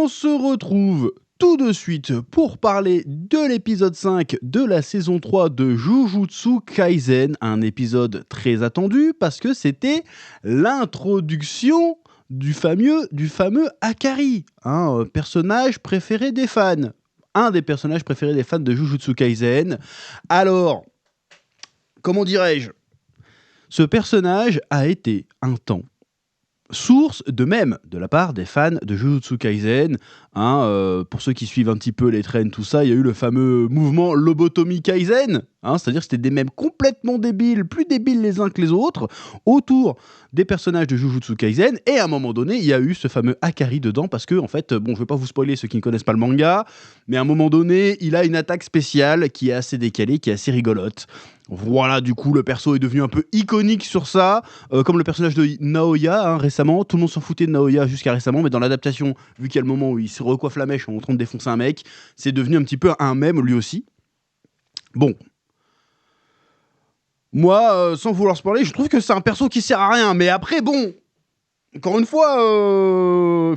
On se retrouve tout de suite pour parler de l'épisode 5 de la saison 3 de Jujutsu Kaisen, un épisode très attendu parce que c'était l'introduction du fameux Akari, un personnage préféré des fans. Un des personnages préférés des fans de Jujutsu Kaisen. Alors, comment dirais-je ? Ce personnage a été un temps source de mèmes de la part des fans de Jujutsu Kaisen. Pour ceux qui suivent un petit peu les trends, tout ça, il y a eu le fameux mouvement Lobotomy Kaisen, c'est-à-dire que c'était des mèmes complètement débiles, plus débiles les uns que les autres, autour des personnages de Jujutsu Kaisen, et à un moment donné, il y a eu ce fameux Akari dedans, parce que, en fait, je vais pas vous spoiler ceux qui ne connaissent pas le manga, mais à un moment donné, il a une attaque spéciale qui est assez décalée, qui est assez rigolote. Voilà, du coup, le perso est devenu un peu iconique sur ça, comme le personnage de Naoya, récemment. Tout le monde s'en foutait de Naoya jusqu'à récemment, mais dans l'adaptation, vu qu'il y a le moment où il se recoiffe la mèche en train de défoncer un mec, c'est devenu un petit peu un mème, lui aussi. Bon. Moi, sans vouloir spoiler, je trouve que c'est un perso qui sert à rien, mais après, bon... Encore une fois,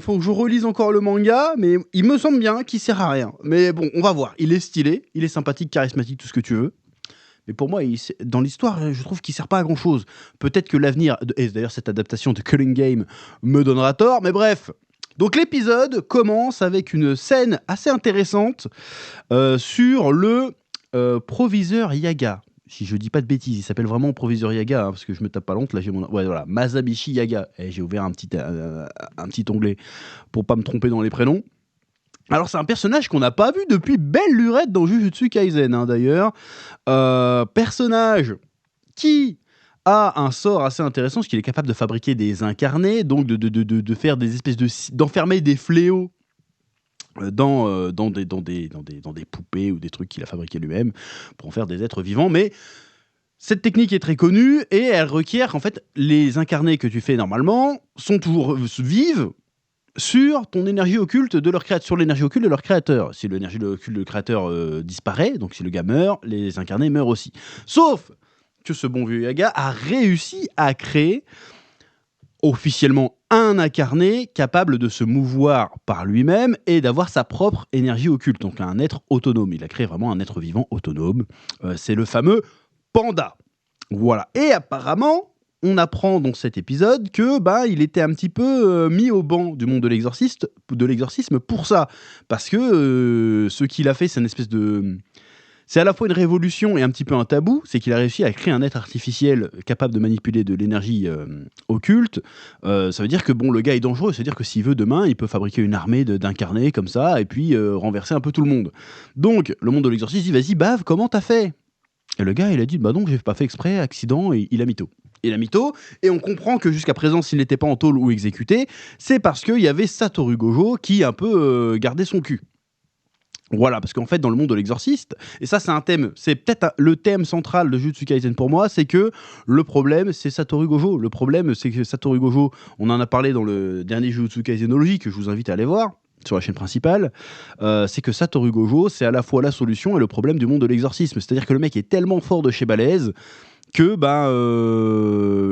faut que je relise encore le manga, mais il me semble bien qu'il sert à rien. Mais bon, on va voir. Il est stylé, il est sympathique, charismatique, tout ce que tu veux. Mais pour moi, dans l'histoire, je trouve qu'il sert pas à grand chose. Peut-être que l'avenir, et d'ailleurs cette adaptation de Culling Game me donnera tort, mais bref. Donc l'épisode commence avec une scène assez intéressante sur le proviseur Yaga. Si je dis pas de bêtises, il s'appelle vraiment proviseur Yaga, parce que je me tape pas l'honte, là j'ai mon... Ouais voilà, Masabishi Yaga. Et j'ai ouvert un petit onglet pour pas me tromper dans les prénoms. Alors c'est un personnage qu'on n'a pas vu depuis belle lurette dans Jujutsu Kaisen, d'ailleurs. Personnage qui a un sort assez intéressant, parce qu'il est capable de fabriquer des incarnés, donc de faire des espèces d'enfermer des fléaux dans des poupées ou des trucs qu'il a fabriqués lui-même pour en faire des êtres vivants. Mais cette technique est très connue et elle requiert qu'en fait les incarnés que tu fais normalement sont toujours vivent sur ton énergie occulte de leur créateur, sur l'énergie occulte de leur créateur. Si l'énergie occulte de créateur disparaît, donc si le gars meurt, les incarnés meurent aussi. Sauf que ce bon vieux Yaga a réussi à créer officiellement un incarné capable de se mouvoir par lui-même et d'avoir sa propre énergie occulte, donc un être autonome. Il a créé vraiment un être vivant autonome. C'est le fameux Panda. Voilà. Et apparemment, on apprend dans cet épisode que il était un petit peu mis au banc du monde de l'exorcisme pour ça. Parce que ce qu'il a fait, c'est une espèce de... C'est à la fois une révolution et un petit peu un tabou, c'est qu'il a réussi à créer un être artificiel capable de manipuler de l'énergie occulte. Ça veut dire que le gars est dangereux, c'est-à-dire que s'il veut demain, il peut fabriquer une armée d'incarnés comme ça, et puis renverser un peu tout le monde. Donc, le monde de l'exorcisme dit, vas-y, bave, comment t'as fait ? Et le gars, il a dit, non, j'ai pas fait exprès, accident, et il a mytho. Il a mytho, et on comprend que jusqu'à présent, s'il n'était pas en tôle ou exécuté, c'est parce qu'il y avait Satoru Gojo qui un peu gardait son cul. Voilà, parce qu'en fait, dans le monde de l'exorciste, et ça, c'est un thème, c'est peut-être le thème central de Jujutsu Kaisen pour moi, c'est que le problème, c'est Satoru Gojo. Le problème, c'est que Satoru Gojo, on en a parlé dans le dernier Jujutsu Kaisenology, que je vous invite à aller voir, sur la chaîne principale, c'est que Satoru Gojo, c'est à la fois la solution et le problème du monde de l'exorcisme. C'est-à-dire que le mec est tellement fort de chez balèze que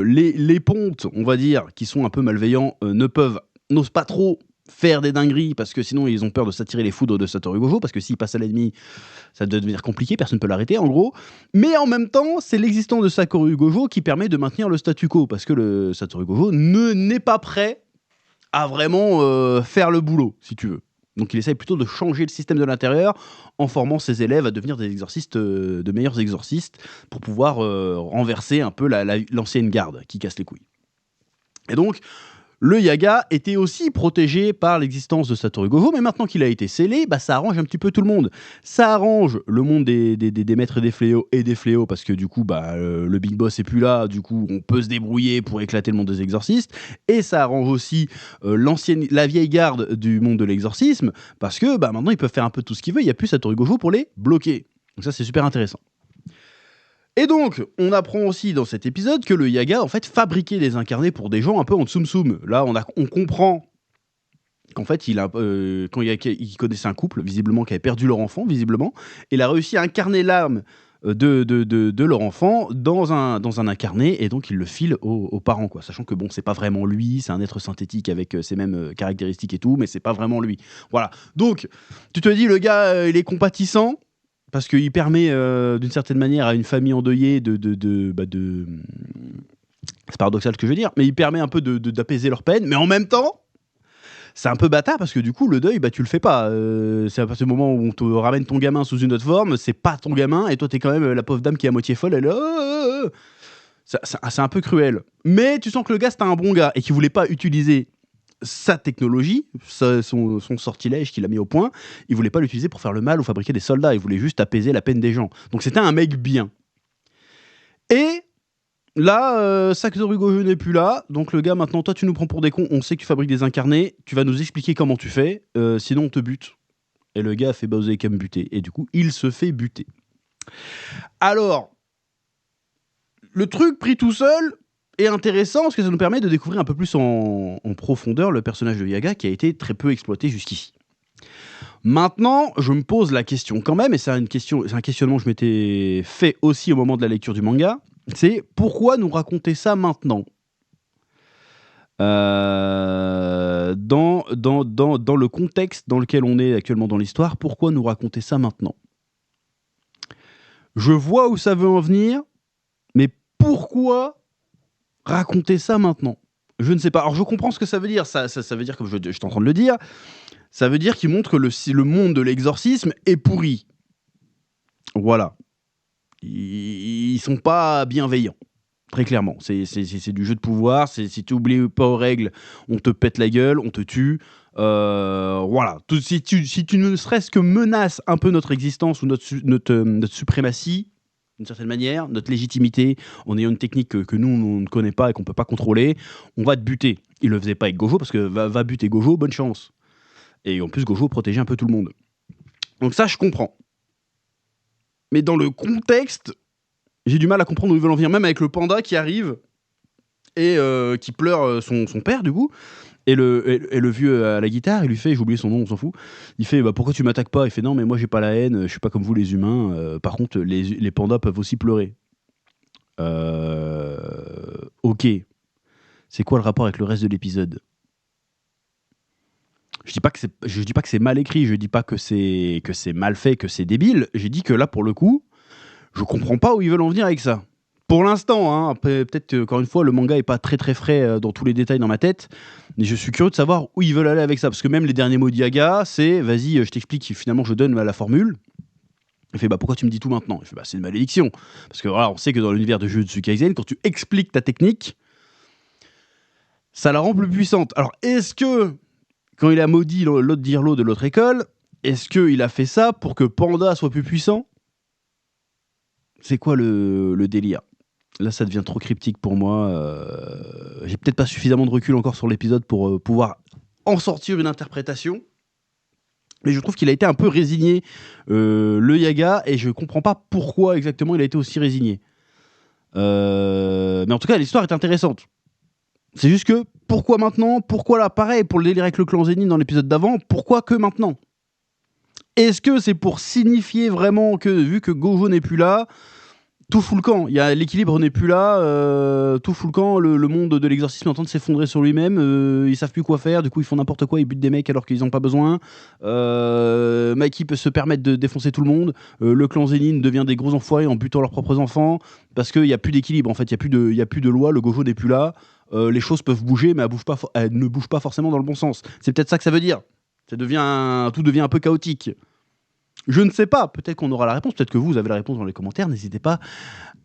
les pontes, on va dire, qui sont un peu malveillants, n'osent pas trop faire des dingueries parce que sinon ils ont peur de s'attirer les foudres de Satoru Gojo, parce que s'il passe à l'ennemi, ça doit devenir compliqué, personne ne peut l'arrêter en gros. Mais en même temps, c'est l'existence de Satoru Gojo qui permet de maintenir le statu quo, parce que le Satoru Gojo n'est pas prêt à vraiment faire le boulot, si tu veux. Donc il essaye plutôt de changer le système de l'intérieur en formant ses élèves à devenir des exorcistes, de meilleurs exorcistes, pour pouvoir renverser un peu l'ancienne garde qui casse les couilles. Et donc, le Yaga était aussi protégé par l'existence de Satoru Gojo, mais maintenant qu'il a été scellé, ça arrange un petit peu tout le monde. Ça arrange le monde des maîtres des fléaux, parce que du coup, le Big Boss est plus là, du coup, on peut se débrouiller pour éclater le monde des exorcistes, et ça arrange aussi la vieille garde du monde de l'exorcisme, parce que maintenant, ils peuvent faire un peu tout ce qu'ils veulent, il n'y a plus Satoru Gojo pour les bloquer. Donc ça, c'est super intéressant. Et donc, on apprend aussi dans cet épisode que le Yaga, en fait, fabriquait des incarnés pour des gens un peu en tsum-tsum. Là, on comprend qu'en fait, il connaissait un couple, visiblement, qui avait perdu leur enfant, visiblement. Il a réussi à incarner l'âme de leur enfant dans un incarné, et donc ils le filent aux parents, quoi. Sachant que bon, c'est pas vraiment lui, c'est un être synthétique avec ses mêmes caractéristiques et tout, mais c'est pas vraiment lui. Voilà. Donc, tu te dis, le gars, il est compatissant, parce qu'il permet d'une certaine manière à une famille endeuillée c'est paradoxal ce que je veux dire, mais il permet un peu d'apaiser leur peine, mais en même temps, c'est un peu bâtard parce que du coup, le deuil, tu le fais pas. C'est à partir du moment où on te ramène ton gamin sous une autre forme, c'est pas ton gamin, et toi, t'es quand même la pauvre dame qui est à moitié folle, elle est là, c'est un peu cruel. Mais tu sens que le gars, c'était un bon gars et qu'il voulait pas utiliser sa technologie, son sortilège qu'il a mis au point, il voulait pas l'utiliser pour faire le mal ou fabriquer des soldats, il voulait juste apaiser la peine des gens. Donc c'était un mec bien. Et là, Satoru Gojo n'est plus là, donc le gars, maintenant, toi, tu nous prends pour des cons, on sait que tu fabriques des incarnés, tu vas nous expliquer comment tu fais, sinon on te bute. Et le gars a fait, bah, vous avez qu'à me buter. Et du coup, il se fait buter. Alors, le truc pris tout seul est intéressant parce que ça nous permet de découvrir un peu plus en profondeur le personnage de Yaga qui a été très peu exploité jusqu'ici. Maintenant, je me pose la question quand même, et c'est un questionnement que je m'étais fait aussi au moment de la lecture du manga, c'est pourquoi nous raconter ça maintenant ? Dans le contexte dans lequel on est actuellement dans l'histoire, pourquoi nous raconter ça maintenant ? Je vois où ça veut en venir, mais pourquoi raconter ça maintenant ? Je ne sais pas. Alors je comprends ce que ça veut dire. Ça veut dire, comme je suis en train de le dire, ça veut dire qu'il montre que le monde de l'exorcisme est pourri. Voilà. Ils sont pas bienveillants. Très clairement. C'est du jeu de pouvoir. Si tu oublies pas aux règles, on te pète la gueule, on te tue. Voilà. Si tu ne serait-ce que menaces un peu notre existence ou notre suprématie, d'une certaine manière, notre légitimité, en ayant une technique que nous, on ne connaît pas et qu'on ne peut pas contrôler, on va te buter. Il ne le faisait pas avec Gojo, parce que va buter Gojo, bonne chance. Et en plus, Gojo protégeait un peu tout le monde. Donc ça, je comprends. Mais dans le contexte, j'ai du mal à comprendre où ils veulent en venir, même avec le panda qui arrive et qui pleure son père, du coup. Et le vieux à la guitare, il lui fait, j'ai oublié son nom, on s'en fout. Il fait, bah, pourquoi tu m'attaques pas ? Il fait, non, mais moi j'ai pas la haine, je suis pas comme vous les humains. Par contre, les pandas peuvent aussi pleurer. Ok. C'est quoi le rapport avec le reste de l'épisode ? Je dis pas que c'est mal écrit, je dis pas que c'est mal fait, que c'est débile. J'ai dit que là, pour le coup, je comprends pas où ils veulent en venir avec ça. Pour l'instant, hein. Après, peut-être, encore une fois, le manga est pas très très frais dans tous les détails dans ma tête, mais je suis curieux de savoir où ils veulent aller avec ça, parce que même les derniers mots d'Yaga, c'est, vas-y, je t'explique, finalement, je donne la formule. Il fait, bah, pourquoi tu me dis tout maintenant ? Il fait, bah, c'est une malédiction. Parce que voilà, on sait que dans l'univers de Jujutsu Kaisen, quand tu expliques ta technique, ça la rend plus puissante. Alors, est-ce que, quand il a maudit l'autre dirlo de l'autre école, est-ce qu'il a fait ça pour que Panda soit plus puissant ? C'est quoi le délire ? Là, ça devient trop cryptique pour moi. J'ai peut-être pas suffisamment de recul encore sur l'épisode pour pouvoir en sortir une interprétation. Mais je trouve qu'il a été un peu résigné, le Yaga, et je comprends pas pourquoi exactement il a été aussi résigné. Mais en tout cas, l'histoire est intéressante. C'est juste que, pourquoi maintenant ? Pourquoi là ? Pareil, pour le délire avec le clan Zenin dans l'épisode d'avant, pourquoi que maintenant ? Est-ce que c'est pour signifier vraiment que, vu que Gojo n'est plus là, tout fout le camp, l'équilibre n'est plus là, tout fout le camp, le monde de l'exorcisme est en train de s'effondrer sur lui-même, ils savent plus quoi faire, du coup ils font n'importe quoi, ils butent des mecs alors qu'ils n'ont pas besoin, Mikey peut se permettre de défoncer tout le monde, le clan Zenin devient des gros enfoirés en butant leurs propres enfants, parce qu'il n'y a plus d'équilibre, en fait, il n'y a plus de loi, le Gojo n'est plus là, les choses peuvent bouger, mais elles ne bougent pas forcément dans le bon sens. C'est peut-être ça que ça veut dire. Tout devient un peu chaotique. Je ne sais pas, peut-être qu'on aura la réponse, peut-être que vous avez la réponse dans les commentaires, n'hésitez pas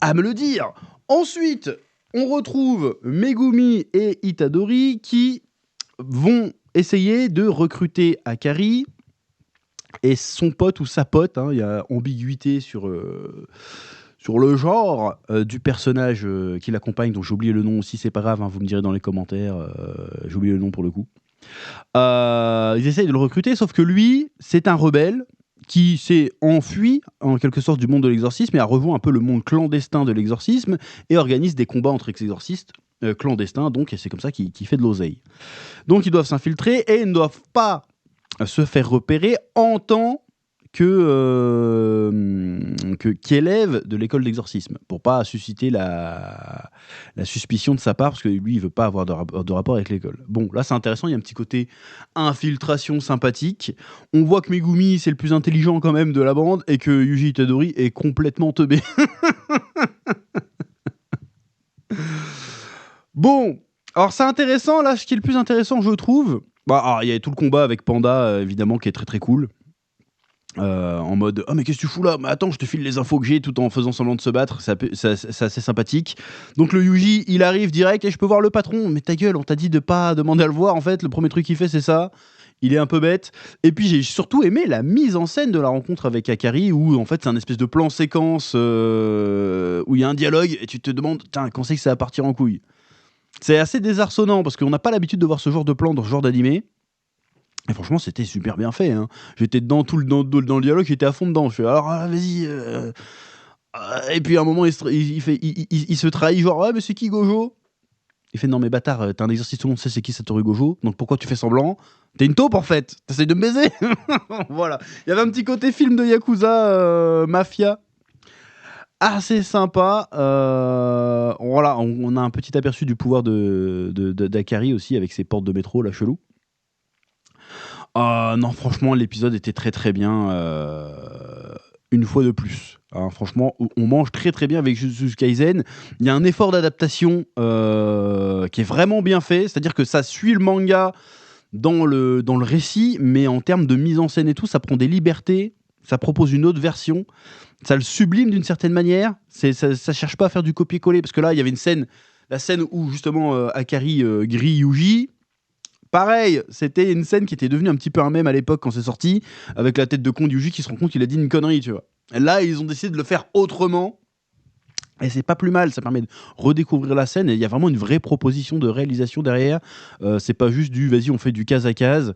à me le dire. Ensuite, on retrouve Megumi et Itadori qui vont essayer de recruter Akari et son pote ou sa pote, hein, il y a ambiguïté sur le genre du personnage qui l'accompagne, dont j'ai oublié le nom aussi, c'est pas grave, hein, vous me direz dans les commentaires, j'ai oublié le nom pour le coup. Ils essayent de le recruter, sauf que lui, c'est un rebelle qui s'est enfui en quelque sorte du monde de l'exorcisme et a rejoint un peu le monde clandestin de l'exorcisme et organise des combats entre exorcistes clandestins, donc, et c'est comme ça qu'il fait de l'oseille. Donc ils doivent s'infiltrer et ils ne doivent pas se faire repérer en tant qu'élève de l'école d'exorcisme, pour pas susciter la suspicion de sa part, parce que lui, il veut pas avoir de rapport avec l'école. Bon, là, c'est intéressant, il y a un petit côté infiltration sympathique. On voit que Megumi, c'est le plus intelligent quand même de la bande, et que Yuji Itadori est complètement teubé. Bon, alors c'est intéressant, là, ce qui est le plus intéressant, je trouve, alors, il y a tout le combat avec Panda, évidemment, qui est très très cool. En mode « Oh mais qu'est-ce que tu fous là? Mais attends, je te file les infos que j'ai tout en faisant semblant de se battre. » C'est assez sympathique. Donc le Yuji, il arrive direct et je peux voir le patron. Mais ta gueule, on t'a dit de pas demander à le voir en fait. Le premier truc qu'il fait, c'est ça. Il est un peu bête. Et puis j'ai surtout aimé la mise en scène de la rencontre avec Akari, où en fait c'est un espèce de plan séquence où il y a un dialogue et tu te demandes « Tiens, quand c'est que ça va partir en couille ?» C'est assez désarçonnant parce qu'on n'a pas l'habitude de voir ce genre de plan dans ce genre d'animé. Et franchement, c'était super bien fait. Hein. J'étais dans le dialogue, j'étais à fond dedans. Je fais alors, vas-y. Et puis à un moment, il se trahit, genre, mais c'est qui Gojo? Il fait non, mais bâtard, t'es un exercice, tout le monde sait c'est qui Satoru Gojo, donc pourquoi tu fais semblant? T'es une taupe en fait, t'essayes de me baiser. Voilà. Il y avait un petit côté film de Yakuza, Mafia. Assez sympa. Voilà, on a un petit aperçu du pouvoir d'Akari aussi, avec ses portes de métro, là, chelou. Non, franchement, l'épisode était très très bien. Une fois de plus. Hein, franchement, on mange très très bien avec Jujutsu Kaisen. Il y a un effort d'adaptation qui est vraiment bien fait. C'est-à-dire que ça suit le manga dans le récit, mais en termes de mise en scène et tout, ça prend des libertés. Ça propose une autre version. Ça le sublime d'une certaine manière. Ça cherche pas à faire du copier-coller. Parce que là, il y avait une scène, la scène où justement Akari grille Yuji. Pareil, c'était une scène qui était devenue un petit peu un mème à l'époque quand c'est sorti, avec la tête de con de Yuji qui se rend compte qu'il a dit une connerie, tu vois. Et là, ils ont décidé de le faire autrement, et c'est pas plus mal, ça permet de redécouvrir la scène, et il y a vraiment une vraie proposition de réalisation derrière. C'est pas juste du « vas-y, on fait du case à case »,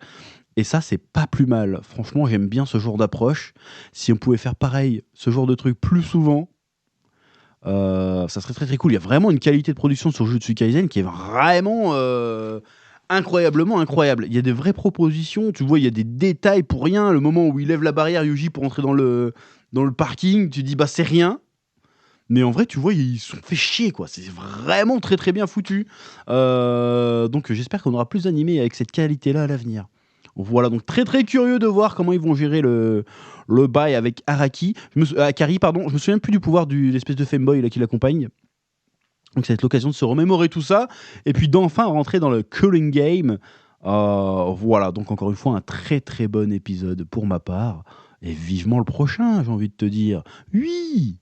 et ça, c'est pas plus mal. Franchement, j'aime bien ce genre d'approche. Si on pouvait faire pareil, ce genre de truc plus souvent, ça serait très très cool. Il y a vraiment une qualité de production sur Jujutsu Kaisen qui est vraiment... incroyablement incroyable. Il y a des vraies propositions, tu vois, il y a des détails pour rien. Le moment où il lève la barrière, Yuji, pour entrer dans le parking, tu dis, bah c'est rien. Mais en vrai, tu vois, ils se sont fait chier, quoi. C'est vraiment très très bien foutu. Donc j'espère qu'on aura plus d'animés avec cette qualité-là à l'avenir. Voilà, donc très très curieux de voir comment ils vont gérer le bail avec Akari, pardon. Je me souviens plus du pouvoir de l'espèce de femboy là, qui l'accompagne. Donc ça va être l'occasion de se remémorer tout ça, et puis d'enfin rentrer dans le Cooling Game. Voilà, donc encore une fois, un très très bon épisode pour ma part, et vivement le prochain, j'ai envie de te dire. Oui.